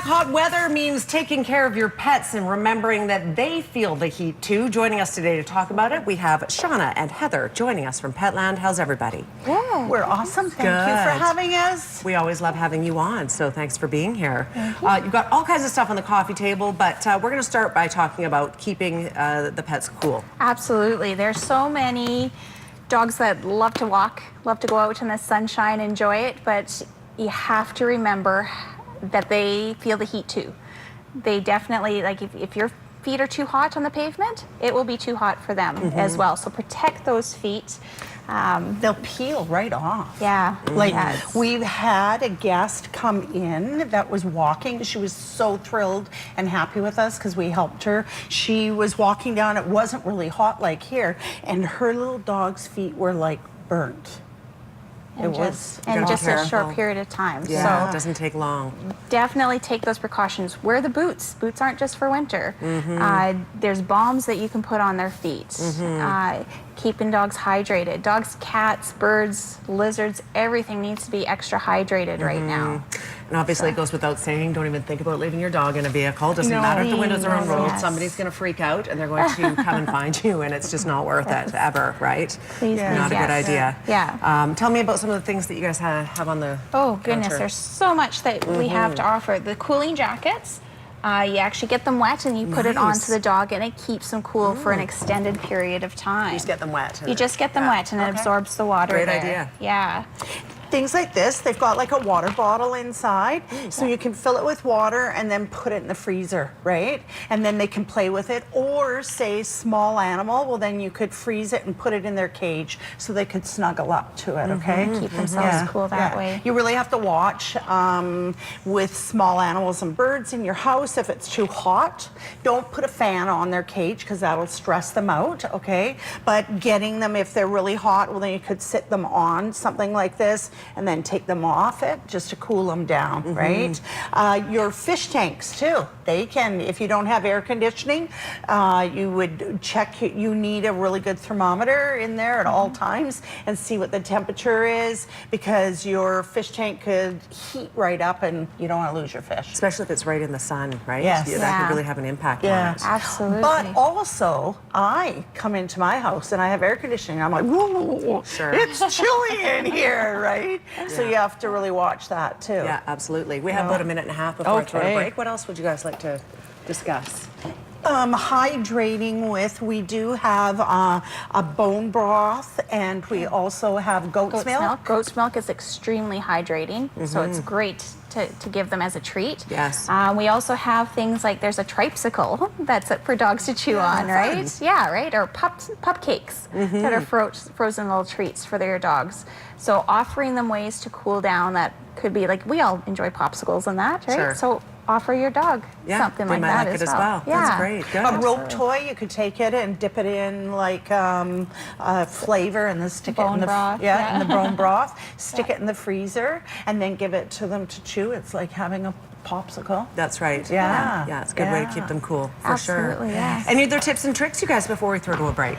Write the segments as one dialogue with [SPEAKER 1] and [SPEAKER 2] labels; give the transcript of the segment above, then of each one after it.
[SPEAKER 1] Hot weather means taking care of your pets and remembering that they feel the heat too. Joining us today to talk about it, we have Shauna and Heather joining us from Petland. How's everybody?
[SPEAKER 2] Yeah, we're awesome. Thank you for having us.
[SPEAKER 1] We always love having you on, so thanks for being here. You've got all kinds of stuff on the coffee table, but we're going to start by talking about keeping the pets cool.
[SPEAKER 3] Absolutely. There's so many dogs that love to walk, love to go out in the sunshine, enjoy it, but you have to remember that they feel the heat too. They definitely, like if your feet are too hot on the pavement, it will be too hot for them as well. So protect those feet.
[SPEAKER 2] They'll peel right off.
[SPEAKER 3] Yeah.
[SPEAKER 2] Like we've had a guest come in that was walking. She was so thrilled and happy with us because we helped her. She was walking down. It wasn't really hot like here, and her little dog's feet were like burnt.
[SPEAKER 3] And just a short period of time.
[SPEAKER 1] Yeah,
[SPEAKER 3] so
[SPEAKER 1] it doesn't take long.
[SPEAKER 3] Definitely take those precautions. Wear the boots. Boots aren't just for winter. There's balms that you can put on their feet. Keeping dogs hydrated. Dogs, cats, birds, lizards, everything needs to be extra hydrated right now.
[SPEAKER 1] And obviously it goes without saying, don't even think about leaving your dog in a vehicle. Doesn't matter if the windows are unrolled. Somebody's going to freak out and they're going to come and find you, and it's just not worth it ever, right?
[SPEAKER 3] Please,
[SPEAKER 1] not a good idea.
[SPEAKER 3] Yeah.
[SPEAKER 1] Tell me about some of the things that you guys have on the
[SPEAKER 3] Oh goodness,
[SPEAKER 1] counter.
[SPEAKER 3] there's so much that we have to offer. The cooling jackets. You actually get them wet and you put it onto the dog, and it keeps them cool for an extended period of time.
[SPEAKER 1] You just get them wet.
[SPEAKER 3] You just get them wet and it absorbs the water.
[SPEAKER 1] Great idea.
[SPEAKER 3] Yeah.
[SPEAKER 2] Things like this, they've got like a water bottle inside, so you can fill it with water and then put it in the freezer, right? And then they can play with it. Or say small animal, well then you could freeze it and put it in their cage so they could snuggle up to it, okay?
[SPEAKER 3] Keep themselves cool that way.
[SPEAKER 2] You really have to watch with small animals and birds in your house. If it's too hot, don't put a fan on their cage because that'll stress them out, okay? But getting them, if they're really hot, well then you could sit them on something like this and then take them off it just to cool them down, right? Your fish tanks too, they can, if you don't have air conditioning, you would check, you need a really good thermometer in there at all times and see what the temperature is, because your fish tank could heat right up and you don't want to lose your fish.
[SPEAKER 1] Especially if it's right in the sun, right?
[SPEAKER 2] Yes.
[SPEAKER 1] That could really have an impact on it.
[SPEAKER 3] Absolutely.
[SPEAKER 2] But also, I come into my house and I have air conditioning. I'm like, whoa, it's chilly in here, right? So you have to really watch that too.
[SPEAKER 1] Yeah, absolutely. We have about a minute and a half before I throw a break. What else would you guys like to discuss?
[SPEAKER 2] Hydrating with, we do have a bone broth, and we also have goat's milk.
[SPEAKER 3] Goat's milk is extremely hydrating, so it's great to give them as a treat.
[SPEAKER 1] Yes.
[SPEAKER 3] We also have things like, there's a tricycle that's for dogs to chew on, right?
[SPEAKER 1] Fun.
[SPEAKER 3] Yeah, right? Or pup cakes that are frozen little treats for their dogs. So offering them ways to cool down, that could be like, we all enjoy popsicles and that, right?
[SPEAKER 1] Sure.
[SPEAKER 3] So offer your dog something like that as well.
[SPEAKER 1] Yeah, that's great. Good.
[SPEAKER 2] A rope toy, you could take it and dip it in like flavor and then stick it in the
[SPEAKER 3] broth.
[SPEAKER 2] in the bone broth. Stick it in the freezer and then give it to them to chew. It's like having a popsicle.
[SPEAKER 1] That's right.
[SPEAKER 2] Yeah.
[SPEAKER 1] Yeah, it's a good way to keep them cool, for sure.
[SPEAKER 3] Absolutely, yes.
[SPEAKER 1] Any other tips and tricks, you guys, before we throw to a break?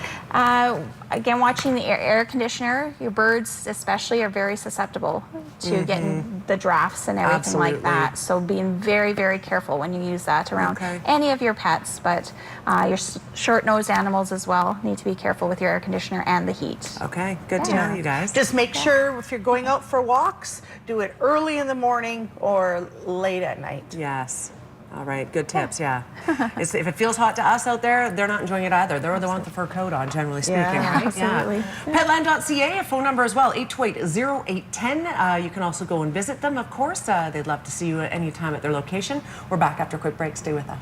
[SPEAKER 3] Again, watching the air conditioner. Your birds especially are very susceptible to getting the drafts and everything like that. So being very, very careful when you use that around any of your pets, but your short-nosed animals as well need to be careful with your air conditioner and the heat.
[SPEAKER 1] Okay, good to know, you guys.
[SPEAKER 2] Just make sure if you're going out for walks, do it early in the morning or late at night.
[SPEAKER 1] Yes. All right, good tips, if it feels hot to us out there, they're not enjoying it either. They're the one with the fur coat on, generally speaking, right?
[SPEAKER 3] Absolutely.
[SPEAKER 1] Petland.ca, a phone number as well, 828-0810. You can also go and visit them, of course. They'd love to see you at any time at their location. We're back after a quick break. Stay with us.